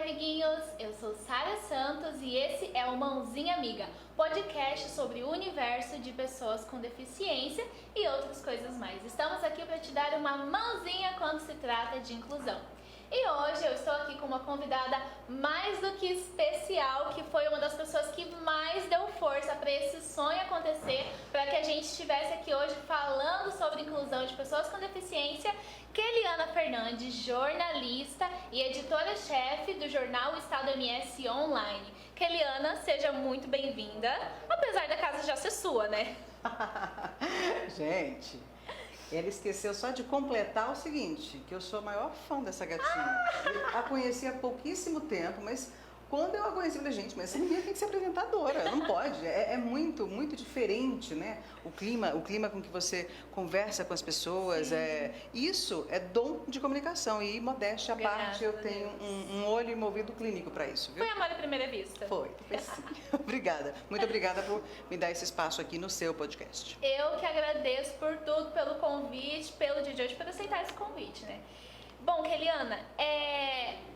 amiguinhos! Eu sou Sara Santos e esse é o Mãozinha Amiga, podcast sobre o universo de pessoas com deficiência e outras coisas mais. Estamos aqui para te dar uma mãozinha quando se trata de inclusão. E hoje eu estou aqui com uma convidada mais do que especial, que foi uma das pessoas que mais deu força para esse sonho acontecer, para que a gente estivesse aqui hoje falando sobre inclusão de pessoas com deficiência. Keliana Fernandes, jornalista e editora-chefe do jornal Estado MS Online. Keliana, seja muito bem-vinda, apesar da casa já ser sua, né? Gente, ela esqueceu só de completar o seguinte, que eu sou a maior fã dessa gatinha. Eu a conheci há pouquíssimo tempo, mas quando eu a conheci, eu falei, gente, mas essa menina tem que ser apresentadora, não pode. É muito diferente, né? O clima com que você conversa com as pessoas, isso é dom de comunicação. E modéstia à parte, eu tenho um olho e um ouvido clínico para isso, viu? Foi amor à primeira vista? Foi sim. Obrigada. Muito obrigada por me dar esse espaço aqui no seu podcast. Eu que agradeço por tudo, pelo convite, pelo dia de hoje, por aceitar esse convite, né? Bom, Keliana,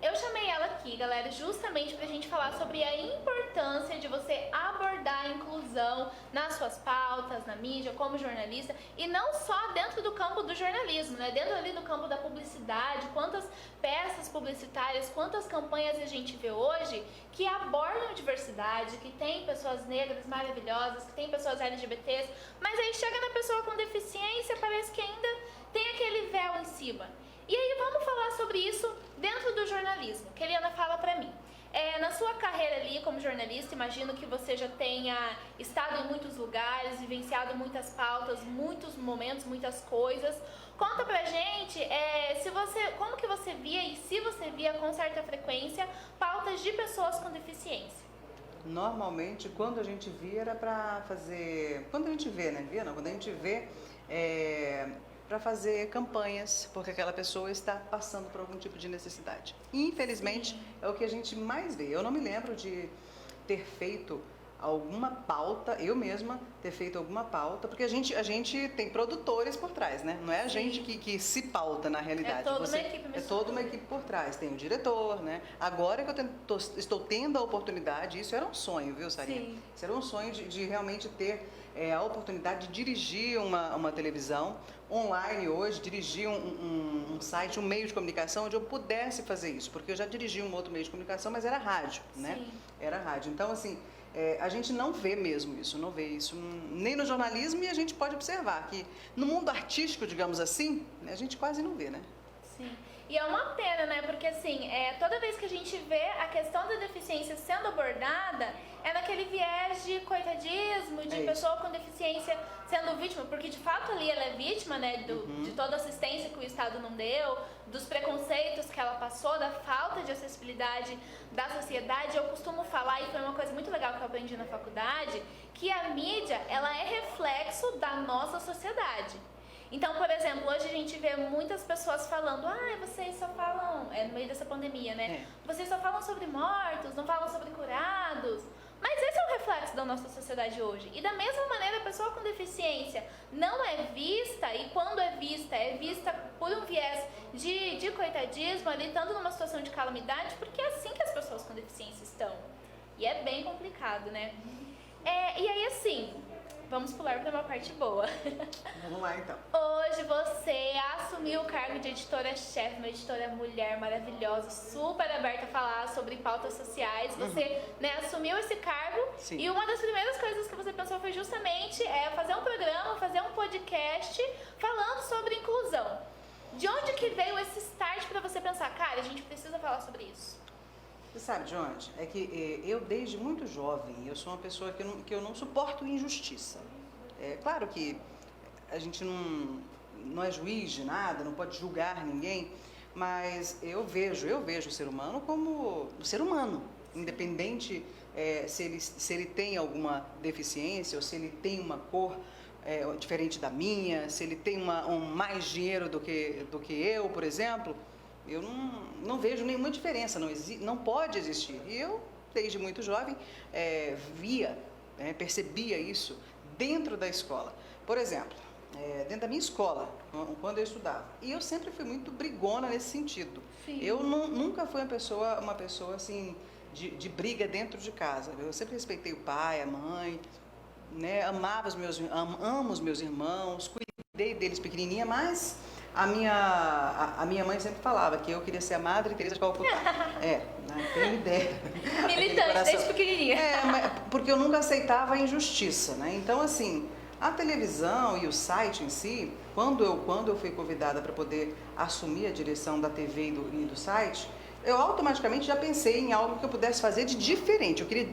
eu chamei ela aqui, galera, justamente pra gente falar sobre a importância de você abordar a inclusão nas suas pautas, na mídia, como jornalista, e não só dentro do campo do jornalismo, né? Dentro ali do campo da publicidade, quantas peças publicitárias, quantas campanhas a gente vê hoje que abordam diversidade, que tem pessoas negras maravilhosas, que tem pessoas LGBTs, mas aí chega na pessoa com deficiência, parece que ainda tem aquele véu em cima. E aí vamos falar sobre isso dentro do jornalismo. Keliana, fala pra mim. Na sua carreira ali como jornalista, imagino que você já tenha estado em muitos lugares, vivenciado muitas pautas, muitos momentos, muitas coisas. Conta pra gente como que você via e se você via com certa frequência pautas de pessoas com deficiência. Normalmente, quando a gente via era pra fazer... Quando a gente vê, né? Quando a gente vê... para fazer campanhas, porque aquela pessoa está passando por algum tipo de necessidade. Infelizmente, sim, é o que a gente mais vê. Eu não me lembro de ter feito alguma pauta, eu mesma ter feito alguma pauta, porque a gente tem produtores por trás, né? Não é a gente que se pauta na realidade. É toda uma equipe. É toda uma equipe por trás. Tem o diretor, né? Agora que eu estou tendo a oportunidade, isso era um sonho, viu, Sarinha? Sim. Isso era um sonho de realmente ter a oportunidade de dirigir uma televisão online hoje, dirigir um site, um meio de comunicação onde eu pudesse fazer isso, porque eu já dirigi um outro meio de comunicação, mas era rádio, né? Sim. Era rádio. Então, assim, a gente não vê mesmo isso, não vê isso nem no jornalismo, e a gente pode observar que no mundo artístico, digamos assim, a gente quase não vê, né? Sim. E é uma pena, né? Porque assim, toda vez que a gente vê a questão da deficiência sendo abordada, é naquele viés de coitadismo, de pessoa com deficiência sendo vítima, porque de fato ali ela é vítima, né? De toda a assistência que o Estado não deu, dos preconceitos que ela passou, da falta de acessibilidade da sociedade. Eu costumo falar, e foi uma coisa muito legal que eu aprendi na faculdade, que a mídia, ela é reflexo da nossa sociedade. Então, por exemplo, hoje a gente vê muitas pessoas falando, vocês só falam, no meio dessa pandemia, né? Vocês só falam sobre mortos, não falam sobre curados. Mas esse é o reflexo da nossa sociedade hoje. E da mesma maneira, a pessoa com deficiência não é vista, e quando é vista por um viés de coitadismo, ali estando numa situação de calamidade, porque é assim que as pessoas com deficiência estão. E é bem complicado, né? E aí, assim... Vamos pular para uma parte boa. Vamos lá, então. Hoje você assumiu o cargo de editora-chefe, uma editora mulher maravilhosa, super aberta a falar sobre pautas sociais. Você assumiu esse cargo. Sim. E uma das primeiras coisas que você pensou foi justamente fazer um programa, fazer um podcast falando sobre inclusão. De onde que veio esse start para você pensar, cara, a gente precisa falar sobre isso? Você sabe de onde? É que eu, desde muito jovem, eu sou uma pessoa que eu não suporto injustiça. É claro que a gente não é juiz de nada, não pode julgar ninguém, mas eu vejo o ser humano como um ser humano, independente se ele tem alguma deficiência ou se ele tem uma cor diferente da minha, se ele tem mais dinheiro do que eu, por exemplo. Eu não vejo nenhuma diferença, não pode existir. E eu, desde muito jovem, percebia isso dentro da escola. Por exemplo, dentro da minha escola, quando eu estudava. E eu sempre fui muito brigona nesse sentido. Sim. Eu nunca fui uma pessoa assim, de briga dentro de casa. Eu sempre respeitei o pai, a mãe, né? Amo os meus irmãos, cuidei deles pequenininha, mas a minha mãe sempre falava que eu queria ser a Madre Teresa de Calcutá. Tem ideia. Militante, desde pequenininha. Porque eu nunca aceitava a injustiça, né? Então, assim, a televisão e o site em si, quando eu fui convidada para poder assumir a direção da TV e do site, eu automaticamente já pensei em algo que eu pudesse fazer de diferente. Eu queria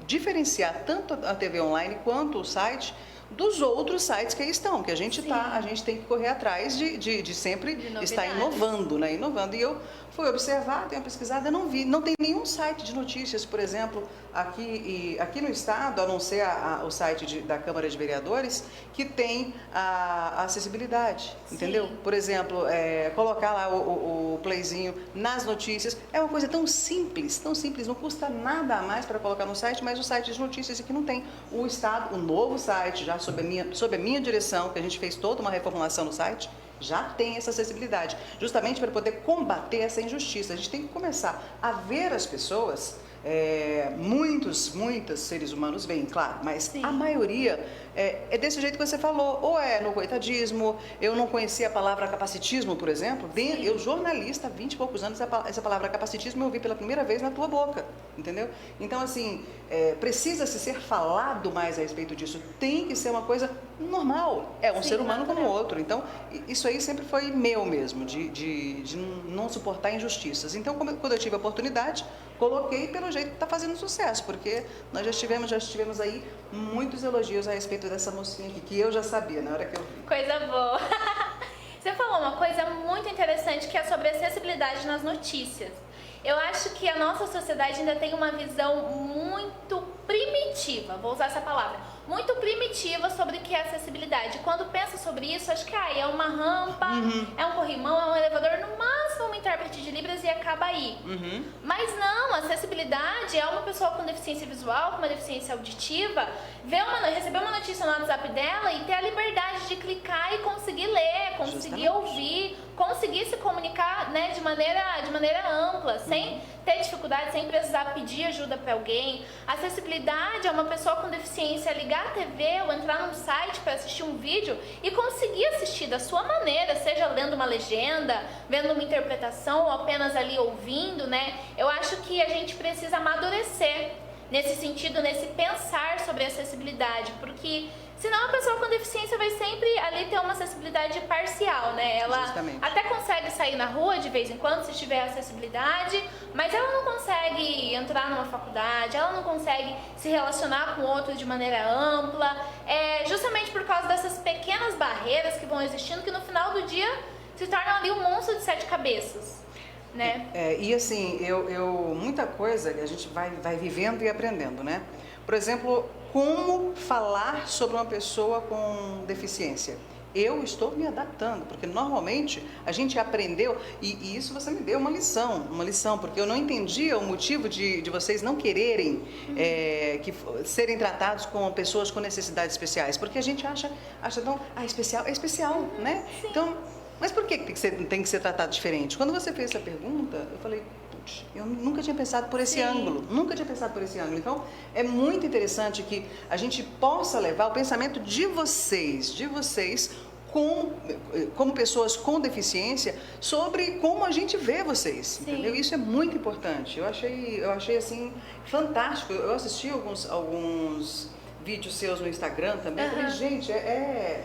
diferenciar tanto a TV online quanto o site dos outros sites que aí estão, que a gente tem que correr atrás de sempre estar inovando, né? Inovando. E eu fui observar, tenho pesquisado, eu não tem nenhum site de notícias, por exemplo, aqui no estado, a não ser o site da Câmara de Vereadores, que tem a acessibilidade, entendeu? Por exemplo, colocar lá o playzinho nas notícias, é uma coisa tão simples, não custa nada a mais para colocar no site, mas o site de notícias aqui não tem. O estado, o novo site, já sob a minha direção, que a gente fez toda uma reformulação no site, já tem essa acessibilidade, justamente para poder combater essa injustiça. A gente tem que começar a ver as pessoas, muitos seres humanos veem, claro, mas a maioria é desse jeito que você falou, ou é no coitadismo. Eu não conhecia a palavra capacitismo, por exemplo. Eu, jornalista, há 20 e poucos anos, essa palavra capacitismo eu ouvi pela primeira vez na tua boca, entendeu? Então, assim, precisa-se ser falado mais a respeito disso. Tem que ser uma coisa normal. É um ser humano como o outro. Então, isso aí sempre foi meu mesmo, de não suportar injustiças. Então, quando eu tive a oportunidade, coloquei pelo jeito que está fazendo sucesso, porque nós já tivemos aí muitos elogios a respeito dessa mocinha aqui, que eu já sabia na hora que eu vi. Coisa boa. Você falou uma coisa muito interessante, que é sobre acessibilidade nas notícias. Eu acho que a nossa sociedade ainda tem uma visão muito primitiva, vou usar essa palavra, muito primitiva sobre o que é acessibilidade. Quando pensa sobre isso, acho que é uma rampa, é um corrimão, é um elevador, no máximo um intérprete de Libras e acaba aí. Mas não, acessibilidade é uma pessoa com deficiência visual, com uma deficiência auditiva, receber uma notícia no WhatsApp dela e ter a liberdade de clicar e conseguir ler, conseguir ouvir, conseguir se comunicar, né, de maneira ampla, sem ter dificuldade, sem precisar pedir ajuda para alguém. Acessibilidade é uma pessoa com deficiência ligar a TV ou entrar num site para assistir um vídeo e conseguir assistir da sua maneira, seja lendo uma legenda, vendo uma interpretação ou apenas ali ouvindo, né? Eu acho que a gente precisa amadurecer nesse sentido, nesse pensar sobre acessibilidade, porque senão a pessoa com deficiência vai sempre ali ter uma acessibilidade parcial, né? Ela até consegue sair na rua de vez em quando, se tiver acessibilidade, mas ela não consegue entrar numa faculdade, ela não consegue se relacionar com outros de maneira ampla, justamente por causa dessas pequenas barreiras que vão existindo, que no final do dia se tornam ali um monstro de 7 cabeças. Né? E assim, muita coisa a gente vai vivendo e aprendendo, né? Por exemplo, como falar sobre uma pessoa com deficiência. Eu estou me adaptando, porque normalmente a gente aprendeu, e isso você me deu uma lição, porque eu não entendia o motivo de vocês não quererem serem tratados como pessoas com necessidades especiais, porque a gente acha tão, especial, é especial, né? Sim. Então, mas por que tem que ser tratado diferente? Quando você fez essa pergunta, eu falei, putz, eu nunca tinha pensado por esse ângulo. Então, é muito interessante que a gente possa levar o pensamento de vocês como pessoas com deficiência, sobre como a gente vê vocês, entendeu? Isso é muito importante. Eu achei assim, fantástico. Eu assisti alguns vídeos seus no Instagram também. Eu falei, gente,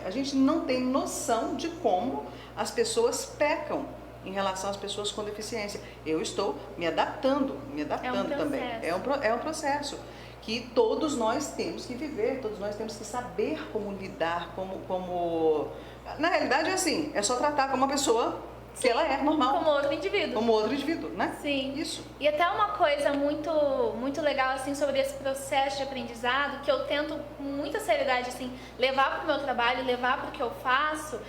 a gente não tem noção de como as pessoas pecam em relação às pessoas com deficiência. Eu estou me adaptando também. É um processo que todos nós temos que viver, todos nós temos que saber como lidar, como... Na realidade é assim, é só tratar como uma pessoa que ela é normal. Como outro indivíduo. Como outro indivíduo, né? Sim. Isso. E até uma coisa muito legal, assim, sobre esse processo de aprendizado, que eu tento com muita seriedade, assim, levar para o meu trabalho, levar para o que eu faço,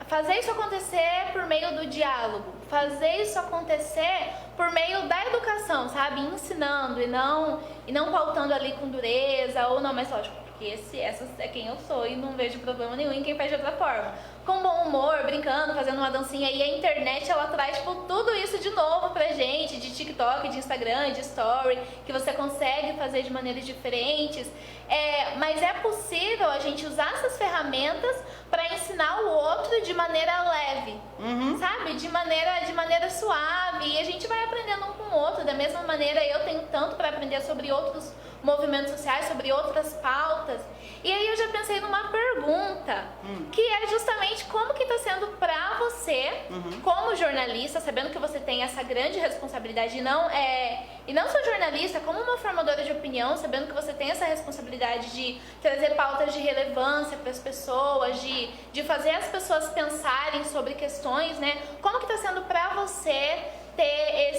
fazer isso acontecer por meio do diálogo, fazer isso acontecer por meio da educação, sabe? Ensinando e não pautando ali com dureza, ou não, mas lógico, Essa é quem eu sou e não vejo problema nenhum em quem faz de outra forma. Com bom humor, brincando, fazendo uma dancinha. E a internet, ela traz, tipo, tudo isso de novo pra gente, de TikTok, de Instagram, de Story, que você consegue fazer de maneiras diferentes. Mas é possível a gente usar essas ferramentas para ensinar o outro de maneira leve, sabe? De maneira suave. E a gente vai aprendendo um com o outro. Da mesma maneira, eu tenho tanto para aprender sobre outros movimentos sociais, sobre outras pautas. E aí eu já pensei numa pergunta, que é justamente como que está sendo para você, como jornalista, sabendo que você tem essa grande responsabilidade e não só jornalista, como uma formadora de opinião, sabendo que você tem essa responsabilidade de trazer pautas de relevância para as pessoas, de fazer as pessoas pensarem sobre questões, né? Como que está sendo para você ter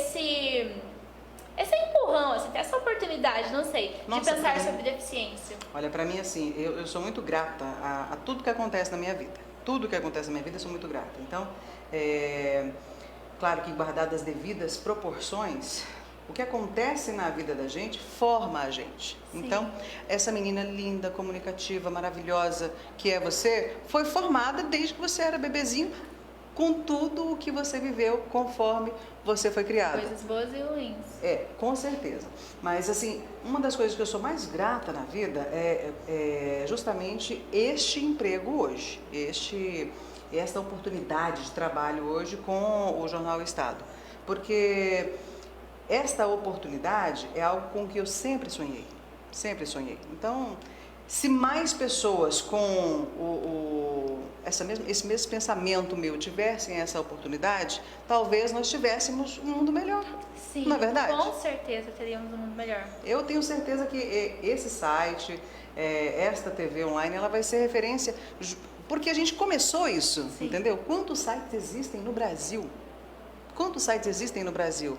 esse empurrão, assim, ter essa oportunidade, não sei, de pensar sobre deficiência? Olha, pra mim, assim, eu sou muito grata a tudo que acontece na minha vida. Tudo que acontece na minha vida, eu sou muito grata. Então, claro que guardadas as devidas proporções, o que acontece na vida da gente forma a gente. Sim. Então, essa menina linda, comunicativa, maravilhosa, que é você, foi formada desde que você era bebezinho, com tudo o que você viveu conforme você foi criada. Coisas boas e ruins. Com certeza. Mas, assim, uma das coisas que eu sou mais grata na vida é justamente este emprego hoje, esta oportunidade de trabalho hoje com o Jornal O Estado. Porque esta oportunidade é algo com que eu sempre sonhei. Sempre sonhei. Então, se mais pessoas com esse mesmo pensamento meu tivessem essa oportunidade, talvez nós tivéssemos um mundo melhor. Sim, não é verdade? Com certeza teríamos um mundo melhor. Eu tenho certeza que esse site, esta TV online, ela vai ser referência, porque a gente começou isso, sim, entendeu? Quantos sites existem no Brasil? Quantos sites existem no Brasil?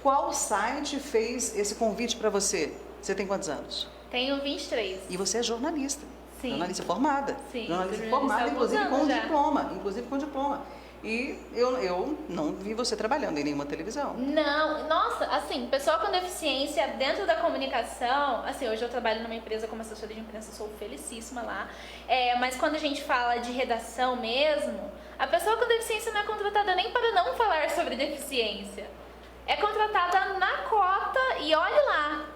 Qual site fez esse convite para você? Você tem quantos anos? Tenho 23. E você é jornalista. Sim. Jornalista formada. Sim. Jornalista formada, inclusive com diploma. Inclusive com diploma. E eu não vi você trabalhando em nenhuma televisão. Não, nossa, assim, pessoa com deficiência dentro da comunicação, assim, hoje eu trabalho numa empresa como assessora de imprensa, sou felicíssima lá, mas quando a gente fala de redação mesmo, a pessoa com deficiência não é contratada nem para não falar sobre deficiência. É contratada na cota e olhe lá.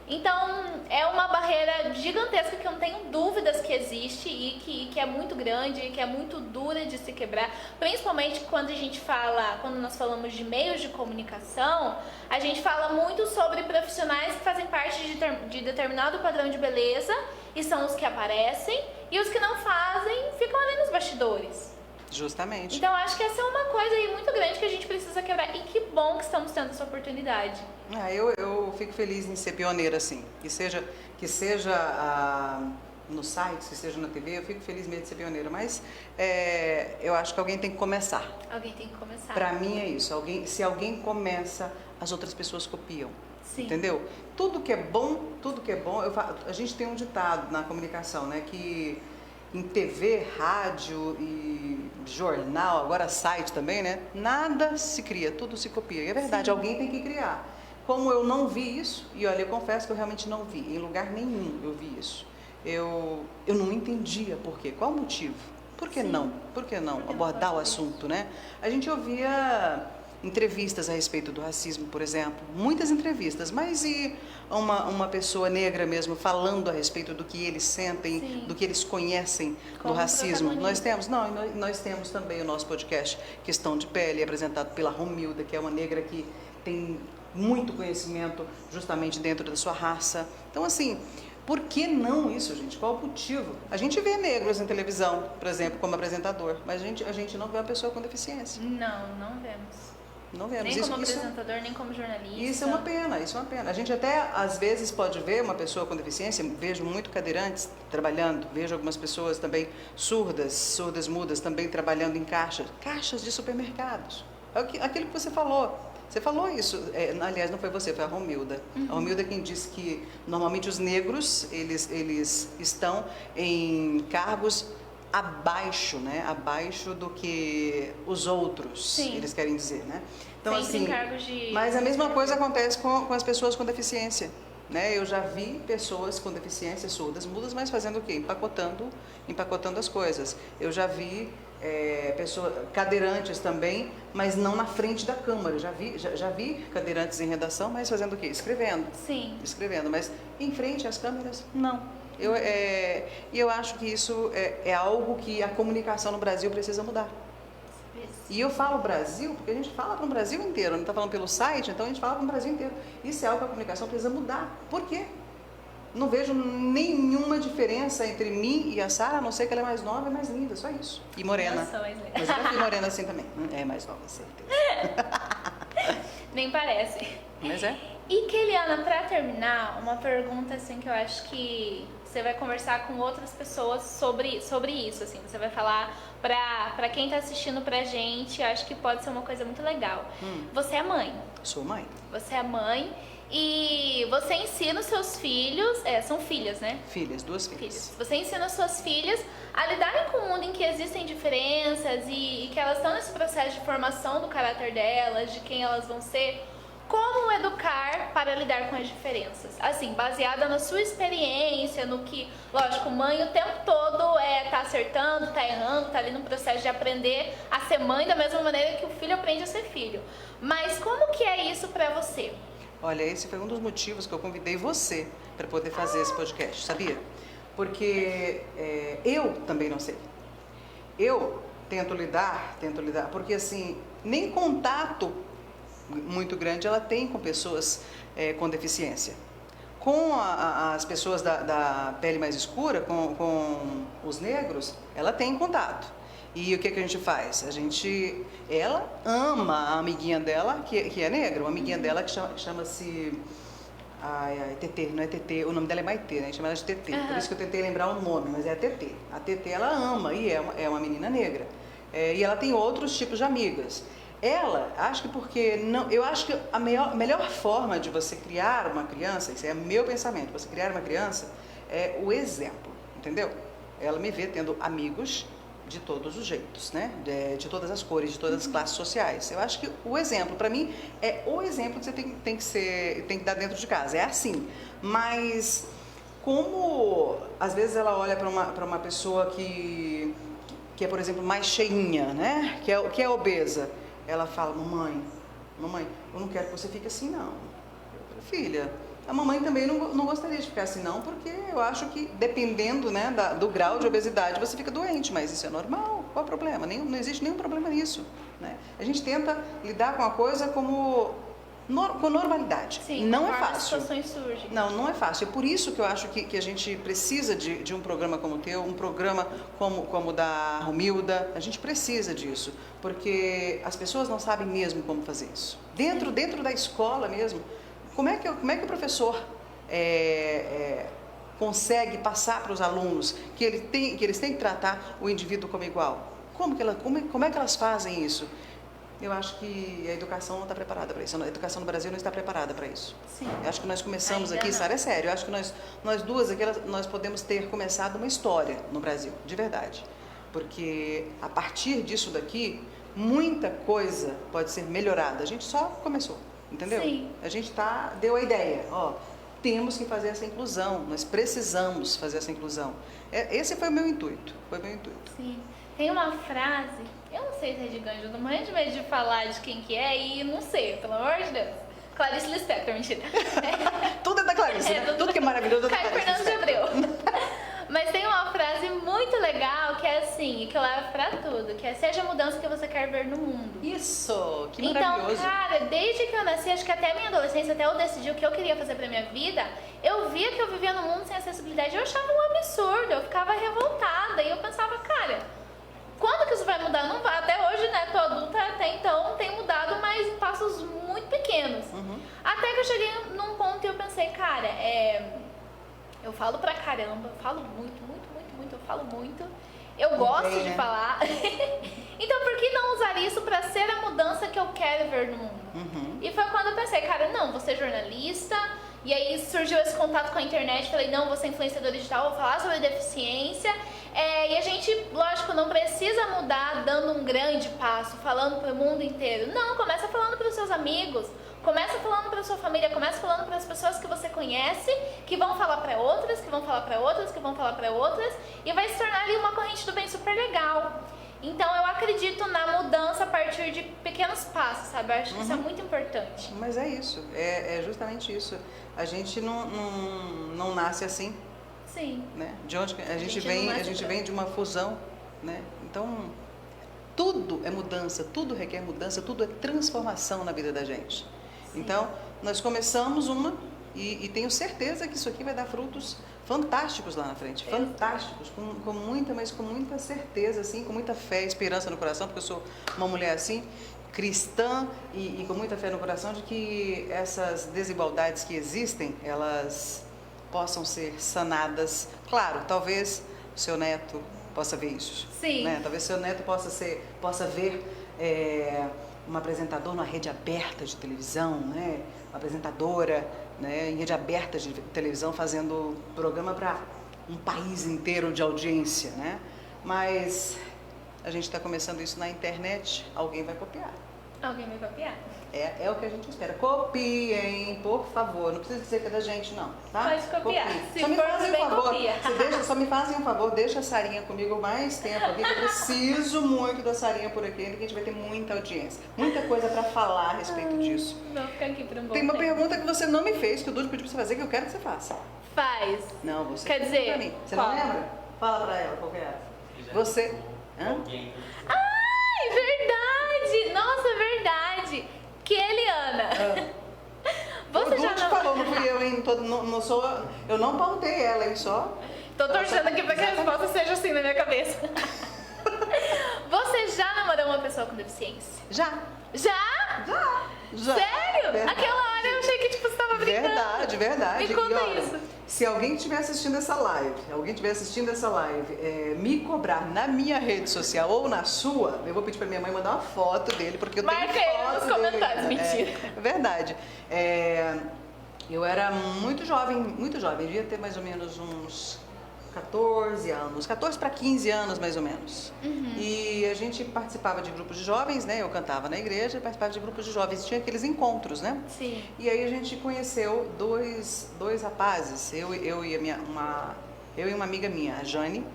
Então, é uma barreira gigantesca que eu não tenho dúvidas que existe e que é muito grande, que é muito dura de se quebrar. Principalmente quando nós falamos de meios de comunicação, a gente fala muito sobre profissionais que fazem parte de determinado padrão de beleza e são os que aparecem, e os que não fazem ficam ali nos bastidores. Justamente. Então, acho que essa é uma coisa aí muito grande que a gente precisa quebrar. E que bom que estamos tendo essa oportunidade. Eu fico feliz em ser pioneira, assim. Que seja no site, que seja na TV, eu fico feliz mesmo de ser pioneira. Mas eu acho que alguém tem que começar. Alguém tem que começar. Pra mim é isso. Se alguém começa, as outras pessoas copiam. Sim. Entendeu? Tudo que é bom, a gente tem um ditado na comunicação, né? Que em TV, rádio e jornal, agora site também, né? Nada se cria, tudo se copia. E é verdade, sim, alguém tem que criar. Como eu não vi isso, e olha, eu confesso que eu realmente não vi, em lugar nenhum eu vi isso. Eu não entendia por quê, qual o motivo? Por que não? Por que não abordar o assunto, né? A gente ouvia entrevistas a respeito do racismo, por exemplo, muitas entrevistas, mas e uma pessoa negra mesmo falando a respeito do que eles sentem, sim, do que eles conhecem do racismo? Nós temos? Não, nós temos também o nosso podcast Questão de Pele, apresentado pela Romilda, que é uma negra que tem muito conhecimento justamente dentro da sua raça. Então, assim, por que não isso, gente? Qual o motivo? A gente vê negros em televisão, por exemplo, como apresentador, mas a gente não vê uma pessoa com deficiência. Não vemos. Não vemos. Nem como apresentador, nem como jornalista. Isso é uma pena, isso é uma pena. A gente até, às vezes, pode ver uma pessoa com deficiência, vejo muito cadeirantes trabalhando, vejo algumas pessoas também surdas mudas, também trabalhando em caixas de supermercados. Aquilo que você falou. Você falou isso, aliás, não foi você, foi a Romilda. Uhum. A Romilda é quem disse que, normalmente, os negros, eles estão em cargos abaixo, né? Abaixo do que os outros, sim, eles querem dizer, né? Então, sempre assim, cargos de... Mas a mesma coisa acontece com as pessoas com deficiência, né? Eu já vi pessoas com deficiências surdas, mudas, mas fazendo o quê? Empacotando as coisas. Eu já vi pessoas cadeirantes também, mas não na frente da câmara. Eu já vi cadeirantes em redação, mas fazendo o quê? Escrevendo. Sim. Escrevendo, mas em frente às câmeras, não. Eu acho que isso é algo que a comunicação no Brasil precisa mudar. E eu falo Brasil, porque a gente fala para o Brasil inteiro, não está falando pelo site, então a gente fala para o Brasil inteiro. Isso é algo que a comunicação precisa mudar. Por quê? Não vejo nenhuma diferença entre mim e a Sara, a não ser que ela é mais nova e mais linda, só isso. E morena. Nossa, mais linda. Mas eu já fui morena assim também. É mais nova, certeza. Nem parece. Mas é. E Keliana, para terminar, uma pergunta assim que eu acho que você vai conversar com outras pessoas sobre isso, assim. Você vai falar pra quem tá assistindo pra gente, eu acho que pode ser uma coisa muito legal. Você é mãe. Sou mãe. Você é mãe e você ensina os seus filhos, são filhas, né? Filhas, 2 filhas. Você ensina as suas filhas a lidarem com um mundo em que existem diferenças e que elas estão nesse processo de formação do caráter delas, de quem elas vão ser. Como educar para lidar com as diferenças? Assim, baseada na sua experiência, no que, lógico, mãe o tempo todo tá acertando, tá errando, tá ali no processo de aprender a ser mãe da mesma maneira que o filho aprende a ser filho. Mas como que é isso para você? Olha, esse foi um dos motivos que eu convidei você para poder fazer esse podcast, sabia? Porque eu também não sei. Eu tento lidar, porque assim, nem contato muito grande ela tem com pessoas com deficiência. Com as pessoas da pele mais escura, com os negros, ela tem contato. E o que a gente faz? Ela ama a amiguinha dela, que é negra, uma amiguinha dela que chama-se... Tetê, não é Tetê, o nome dela é Maitê, né? A gente chama ela de Tetê, por isso que eu tentei lembrar o nome, mas é a Tetê. A Tetê, ela ama e é uma menina negra. E ela tem outros tipos de amigas. Acho que eu acho que a melhor forma de você criar uma criança, isso é meu pensamento, você criar uma criança é o exemplo, entendeu? Ela me vê tendo amigos de todos os jeitos, né? De todas as cores, de todas as classes sociais. Eu acho que o exemplo, para mim, é o exemplo que você tem que dar dentro de casa. É assim. Mas como às vezes ela olha para uma pessoa que é, por exemplo, mais cheinha, né? Que é obesa. Ela fala, mamãe, eu não quero que você fique assim, não. Filha, a mamãe também não gostaria de ficar assim, não, porque eu acho que, dependendo, né, do grau de obesidade, você fica doente, mas isso é normal, qual é o problema? Não existe nenhum problema nisso, né? A gente tenta lidar com a coisa com normalidade. Sim, não é fácil. As situações surgem. Não é fácil. É por isso que eu acho que a gente precisa de um programa como o teu, um programa como o da Romilda. A gente precisa disso, porque as pessoas não sabem mesmo como fazer isso. Dentro da escola mesmo, como é que o professor consegue passar para os alunos que eles têm que tratar o indivíduo como igual? Como é que elas fazem isso? Eu acho que a educação não está preparada para isso. A educação no Brasil não está preparada para isso. Sim. Eu acho que nós começamos Ainda aqui, não. Sara, é sério, eu acho que nós duas aqui, nós podemos ter começado uma história no Brasil, de verdade. Porque a partir disso daqui, muita coisa pode ser melhorada. A gente só começou, entendeu? Sim. A gente deu a ideia, temos que fazer essa inclusão, nós precisamos fazer essa inclusão. Esse foi o meu intuito, Sim. Tem uma frase, eu não sei se é de Ganjo, eu tô morrendo de medo de falar de quem que é e não sei, pelo amor de Deus. Clarice Lispector, mentira. Tudo é da Clarice, né? Tudo que é maravilhoso é da Caio Clarice Fernando de Lispector. Abreu. Mas tem uma frase muito legal que é assim, que eu levo pra tudo, que é: seja a mudança que você quer ver no mundo. Isso, que Então, maravilhoso. cara, desde que eu nasci, acho que até a minha adolescência, até eu decidi o que eu queria fazer pra minha vida, eu via que eu vivia num mundo sem acessibilidade e eu achava um absurdo, eu ficava revoltada e eu pensava, cara, quando que isso vai mudar? Não vai. Até hoje, né, tô adulta, até então tem mudado, mas em passos muito pequenos. Até que eu cheguei num ponto e eu pensei, cara, eu falo pra caramba, eu falo muito, eu falo muito. Eu gosto de falar. Então, por que não usar isso pra ser a mudança que eu quero ver no mundo? E foi quando eu pensei, cara, não, vou ser jornalista. E aí surgiu esse contato com a internet. Falei, não, vou ser influenciadora digital, vou falar sobre deficiência. E a gente, lógico, não precisa mudar dando um grande passo, falando pro mundo inteiro. Não, começa falando pros seus amigos. Começa falando para sua família, começa falando para as pessoas que você conhece, que vão falar para outras, que vão falar para outras, que vão falar para outras, e vai se tornar ali uma corrente do bem super legal. Então eu acredito na mudança a partir de pequenos passos, sabe? Eu acho que isso é muito importante. Mas é isso, é justamente isso. A gente não nasce assim. Sim. Né? De onde a gente vem de uma fusão, né? Então tudo é mudança, tudo requer mudança, tudo é transformação na vida da gente. Sim. Então nós começamos uma e tenho certeza que isso aqui vai dar frutos fantásticos lá na frente, fantásticos, com muita, mas com muita certeza, assim, com muita fé, esperança no coração, porque eu sou uma mulher assim, cristã e com muita fé no coração de que essas desigualdades que existem, elas possam ser sanadas. Claro, talvez o seu neto possa ver isso. Sim. Né? Talvez seu neto possa ver uma apresentadora numa rede aberta de televisão, né? Uma apresentadora, né, em rede aberta de televisão fazendo programa para um país inteiro de audiência, né? Mas a gente está começando isso na internet, alguém vai copiar. Alguém vai copiar. É o que a gente espera. Copiem, por favor. Não precisa dizer que é da gente, não. Tá? Pode copiar. Copiem. Se só me for fazem um bem, favor. copia. Só me fazem um favor, deixa a Sarinha comigo mais tempo aqui, que eu preciso muito da Sarinha por aqui, que a gente vai ter muita audiência. Muita coisa para falar a respeito disso. Vou ficar aqui por um bom Tem uma tempo. pergunta que você não me fez, que o Dudu pediu pra você fazer, que eu quero que você faça. Faz. Não, você. Quer dizer, pra mim. Você qual? não lembra? Fala pra ela qual que é. Você. Hã? Ai, verdade! Nossa, verdade! Que Eliana! Você O já Dudu não... falou, não fui eu, hein? Eu não pautei ela, hein? Só. Tô torcendo aqui pra que a resposta seja assim na minha cabeça. Você já namorou uma pessoa com deficiência? Já. Já? Já. Sério? Verdade. Aquela hora eu achei que tipo, você tava brincando. Verdade. Me conta E, olha, isso. Se alguém estiver assistindo essa live, me cobrar na minha rede social ou na sua, eu vou pedir pra minha mãe mandar uma foto dele, porque eu Marca tenho ele foto nos comentários, dele. mentira. É verdade. Eu era muito jovem, devia ter mais ou menos uns 14 anos, 14 para 15 anos mais ou menos. E a gente participava de grupos de jovens, né? Eu cantava na igreja, participava de grupos de jovens, tinha aqueles encontros, né? Sim. E aí a gente conheceu dois rapazes, eu e uma amiga minha, a Jane.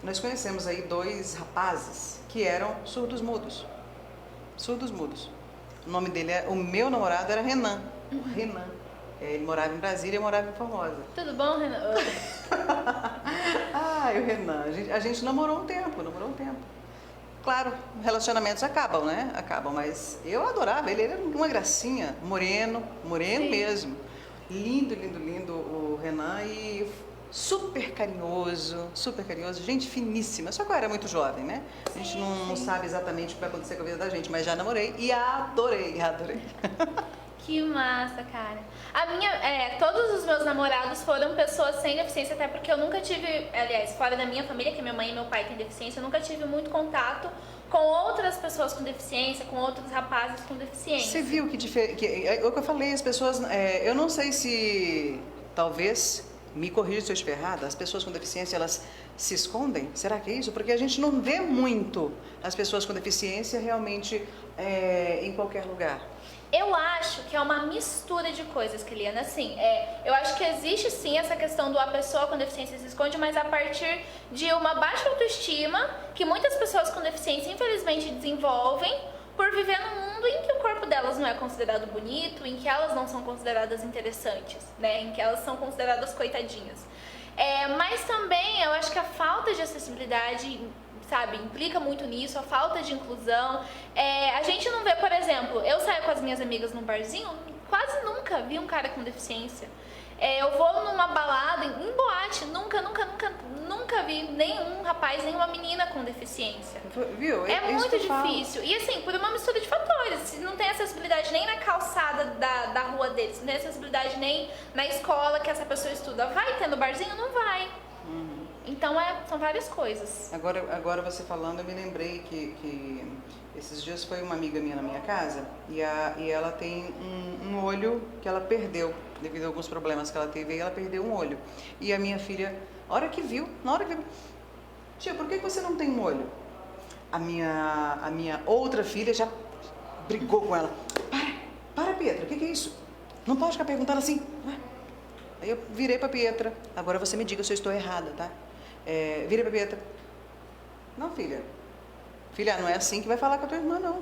Nós conhecemos aí dois rapazes que eram surdos mudos. Surdos mudos. O nome dele, o meu namorado era Renan. O Renan. Ele morava em Brasília e eu morava em Formosa. Tudo bom, Renan? E o Renan. A gente namorou um tempo. Claro, relacionamentos acabam, né? Acabam, mas eu adorava ele. Ele era uma gracinha, moreno Sim. mesmo. Lindo o Renan e super carinhoso, gente finíssima. Só que eu era muito jovem, né? A gente não sabe exatamente o que vai acontecer com a vida da gente, mas já namorei e adorei. Que massa, cara. Todos os meus namorados foram pessoas sem deficiência, até porque eu nunca tive, aliás, fora da minha família, que minha mãe e meu pai têm deficiência, eu nunca tive muito contato com outras pessoas com deficiência, com outros rapazes com deficiência. Você viu é o que eu falei, as pessoas, eu não sei se, talvez, me corrija se eu estiver errada, as pessoas com deficiência, elas se escondem? Será que é isso? Porque a gente não vê muito as pessoas com deficiência realmente em qualquer lugar. Eu acho que é uma mistura de coisas, Kiliana. Assim, eu acho que existe sim essa questão a pessoa com deficiência se esconde, mas a partir de uma baixa autoestima que muitas pessoas com deficiência infelizmente desenvolvem por viver num mundo em que o corpo delas não é considerado bonito, em que elas não são consideradas interessantes, né? Em que elas são consideradas coitadinhas. Mas também eu acho que a falta de acessibilidade, sabe, implica muito nisso, a falta de inclusão. A gente não vê, por exemplo, eu saio com as minhas amigas num barzinho, quase nunca vi um cara com deficiência. Eu vou numa balada, em boate, nunca vi nenhum rapaz, nenhuma menina com deficiência. Viu? É muito difícil. E assim, por uma mistura de fatores. Se não tem acessibilidade nem na calçada da rua deles, não tem acessibilidade nem na escola que essa pessoa estuda. Vai ter no barzinho? Não vai. Então, são várias coisas. Agora você falando, eu me lembrei que esses dias foi uma amiga minha na minha casa e ela tem um olho que ela perdeu, devido a alguns problemas que ela teve, e ela perdeu um olho. E a minha filha, na hora que viu, tia, por que você não tem um olho? A minha outra filha já brigou com ela. Para, Pietra, isso? Não pode ficar perguntando assim. Ué? Aí eu virei para Pietra. Agora você me diga se eu estou errada, tá? Virei para Pietra. Não, filha. Filha, não é assim que vai falar com a tua irmã, não.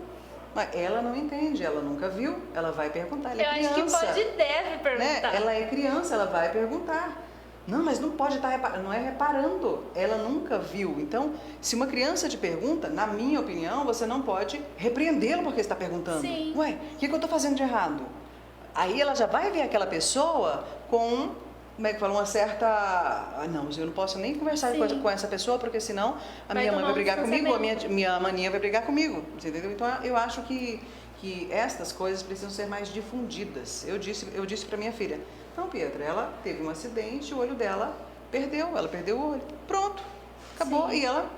Mas ela não entende, ela nunca viu, ela vai perguntar. Ela é criança. Eu acho que pode e deve perguntar. Né? Ela é criança, ela vai perguntar. Não, mas não pode estar reparando. Não é reparando, ela nunca viu. Então, se uma criança te pergunta, na minha opinião, você não pode repreendê-la porque está perguntando. Sim. Ué, o que eu estou fazendo de errado? Aí ela já vai ver aquela pessoa com, como é que fala, uma certa... Ah, não, eu não posso nem conversar com essa pessoa, porque senão a minha mãe vai brigar comigo, a minha maninha vai brigar comigo, entendeu? Então, eu acho que estas coisas precisam ser mais difundidas. Eu disse para minha filha, não, Pietra, ela teve um acidente, o olho dela ela perdeu o olho. Pronto, acabou. Sim. E ela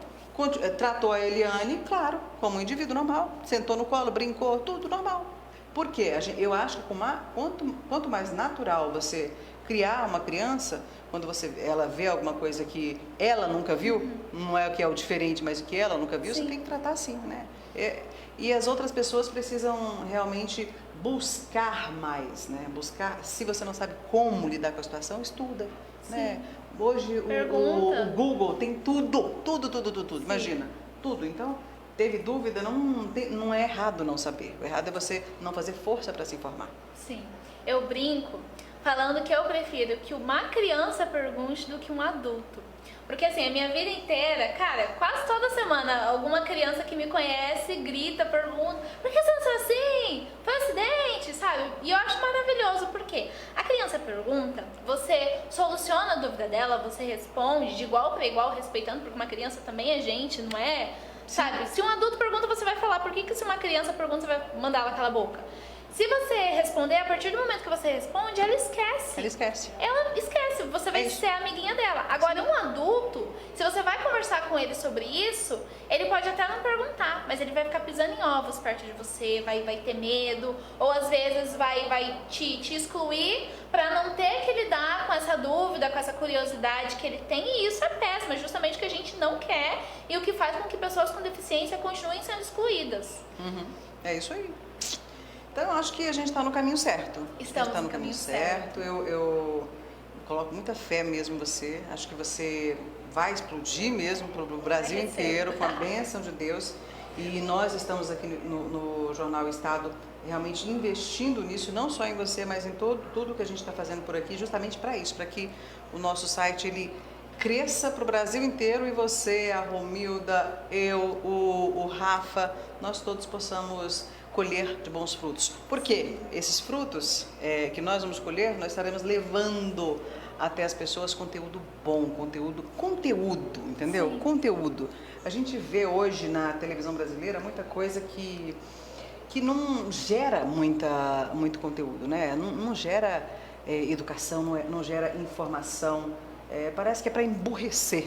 tratou a Eliane, claro, como um indivíduo normal, sentou no colo, brincou, tudo normal. Por quê? Eu acho que quanto mais natural você criar uma criança, quando ela vê alguma coisa que ela nunca viu, não é o que é o diferente, mas o que ela nunca viu, Sim. Você tem que tratar assim, né? E as outras pessoas precisam realmente buscar mais, né? Se você não sabe como lidar com a situação, estuda, né? Hoje o Google tem tudo. Sim. Imagina, tudo. Então, teve dúvida, não é errado não saber. O errado é você não fazer força para se informar. Sim. Eu brinco falando que eu prefiro que uma criança pergunte do que um adulto. Porque assim, a minha vida inteira, cara, quase toda semana, alguma criança que me conhece grita, pergunta, por que você não assim? Foi um acidente, sabe? E eu acho maravilhoso, porque a criança pergunta, você soluciona a dúvida dela, você responde de igual para igual, respeitando, porque uma criança também é gente, não é? Sabe? Se um adulto pergunta, você vai falar, por que se uma criança pergunta, você vai mandar ela calar a boca? Se você responder, a partir do momento que você responde, ela esquece. Ela esquece, você vai ser a amiguinha dela. Agora, um adulto, se você vai conversar com ele sobre isso, ele pode até não perguntar, mas ele vai ficar pisando em ovos perto de você, vai ter medo, ou às vezes vai te excluir para não ter que lidar com essa dúvida, com essa curiosidade que ele tem, e isso é péssimo, é justamente o que a gente não quer e o que faz com que pessoas com deficiência continuem sendo excluídas. É isso aí. Então, eu acho que a gente está no caminho certo. Estamos no caminho certo. Eu coloco muita fé mesmo em você. Acho que você vai explodir mesmo para o Brasil inteiro, com a bênção de Deus. E nós estamos aqui no Jornal Estado realmente investindo nisso, não só em você, mas em tudo que a gente está fazendo por aqui, justamente para isso, para que o nosso site ele cresça para o Brasil inteiro e você, a Romilda, eu, o Rafa, nós todos possamos colher de bons frutos. Porque esses frutos que nós vamos colher, nós estaremos levando até as pessoas conteúdo bom, conteúdo, entendeu? Sim. Conteúdo. A gente vê hoje na televisão brasileira muita coisa que não gera muito conteúdo, né? Não gera educação, não gera informação. Parece que é para emburrecer.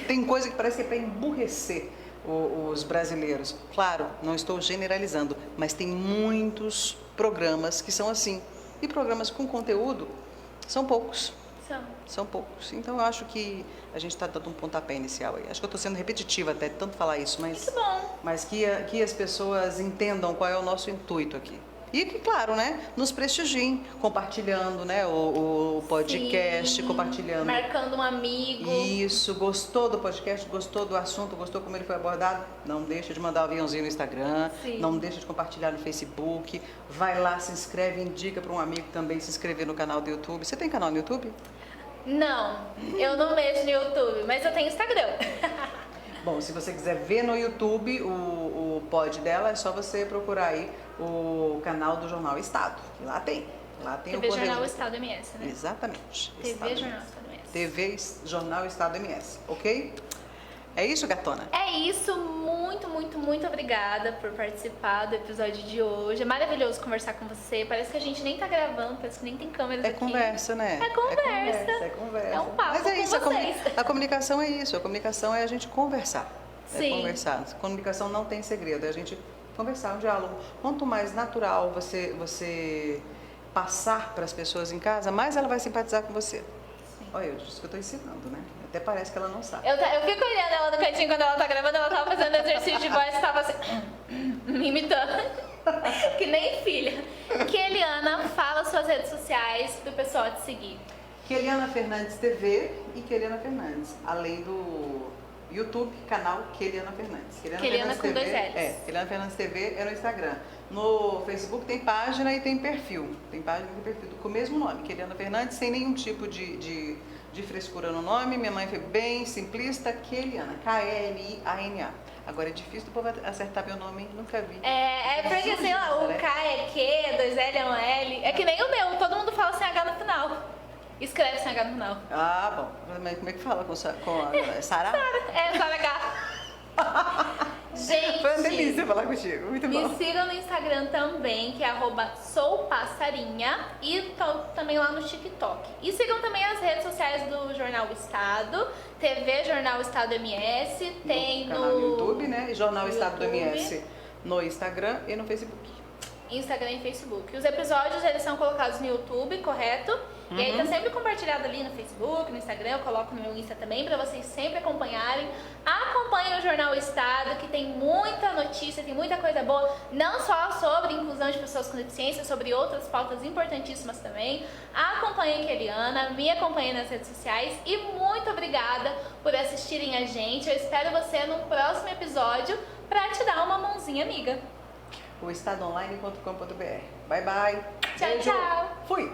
Tem coisa que parece que é para emburrecer os brasileiros. Claro, não estou generalizando, mas tem muitos programas que são assim. E programas com conteúdo são poucos. São poucos. Então, eu acho que a gente está dando um pontapé inicial aí. Acho que eu estou sendo repetitiva até, de tanto falar isso, mas, muito bom. Mas que as pessoas entendam qual é o nosso intuito aqui. E que, claro, né, nos prestigiem, compartilhando, né, o podcast, Sim, compartilhando. Marcando um amigo. Isso, gostou do podcast, gostou do assunto, gostou como ele foi abordado? Não deixa de mandar um aviãozinho no Instagram, Sim. Não deixa de compartilhar no Facebook, vai lá, se inscreve, indica para um amigo também se inscrever no canal do YouTube. Você tem canal no YouTube? Não, eu não mexo no YouTube, mas eu tenho Instagram. Bom, se você quiser ver no YouTube o pod dela, é só você procurar aí o canal do Jornal Estado. Lá tem TV Jornal Estado MS, né? Exatamente. TV Jornal Estado MS. TV Jornal Estado MS, ok? É isso, gatona? É isso, muito obrigada por participar do episódio de hoje. É maravilhoso conversar com você. Parece que a gente nem tá gravando, parece que nem tem câmeras aqui. É conversa, né? É conversa. É um papo. Mas é isso, com vocês. A comunicação é isso. A comunicação é a gente conversar. Sim. É conversar. A comunicação não tem segredo, é a gente conversar, um diálogo. Quanto mais natural você passar para as pessoas em casa, mais ela vai simpatizar com você. Sim. Olha, eu disse que eu estou ensinando, né? Até parece que ela não sabe. Eu fico olhando ela no cantinho quando ela tá gravando, ela tava fazendo exercício de voz e tava assim, me imitando. Que nem filha. Que Eliana, fala suas redes sociais pro pessoal te seguir. Keliana Fernandes TV e Keliana Fernandes, além do YouTube, canal Keliana Fernandes. Keliana com dois L's. Keliana Fernandes TV é no Instagram. No Facebook tem página e tem perfil. Tem página e tem perfil com o mesmo nome, Keliana Fernandes, sem nenhum tipo de frescura no nome. Minha mãe foi bem simplista, Keliana, K-L-I-A-N-A. Agora é difícil do povo acertar meu nome, nunca vi. É porque, sei lá, o K é Q, 2L é um L. É que nem o meu, todo mundo fala sem H no final. Escreve sem H no final. Ah, bom. Mas como é que fala com Sara? Sara, Sara H. Gente, foi uma delícia falar contigo, muito bom. Me sigam no Instagram também, que é @soupassarinha, e também lá no TikTok. E sigam também as redes sociais do Jornal Estado, TV Jornal Estado MS, tem no canal do YouTube, né? E Jornal no Estado do YouTube. MS no Instagram e no Facebook. Instagram e Facebook. Os episódios, eles são colocados no YouTube, correto? E aí tá sempre compartilhado ali no Facebook, no Instagram, eu coloco no meu Insta também, pra vocês sempre acompanharem. Acompanhem o Jornal Estado, que tem muita notícia, tem muita coisa boa, não só sobre inclusão de pessoas com deficiência, sobre outras pautas importantíssimas também. Acompanhem a Keliana, me acompanhem nas redes sociais e muito obrigada por assistirem a gente. Eu espero você no próximo episódio pra te dar uma mãozinha amiga. O estadoonline.com.br. Bye, bye. Tchau, Beijo. tchau. Fui.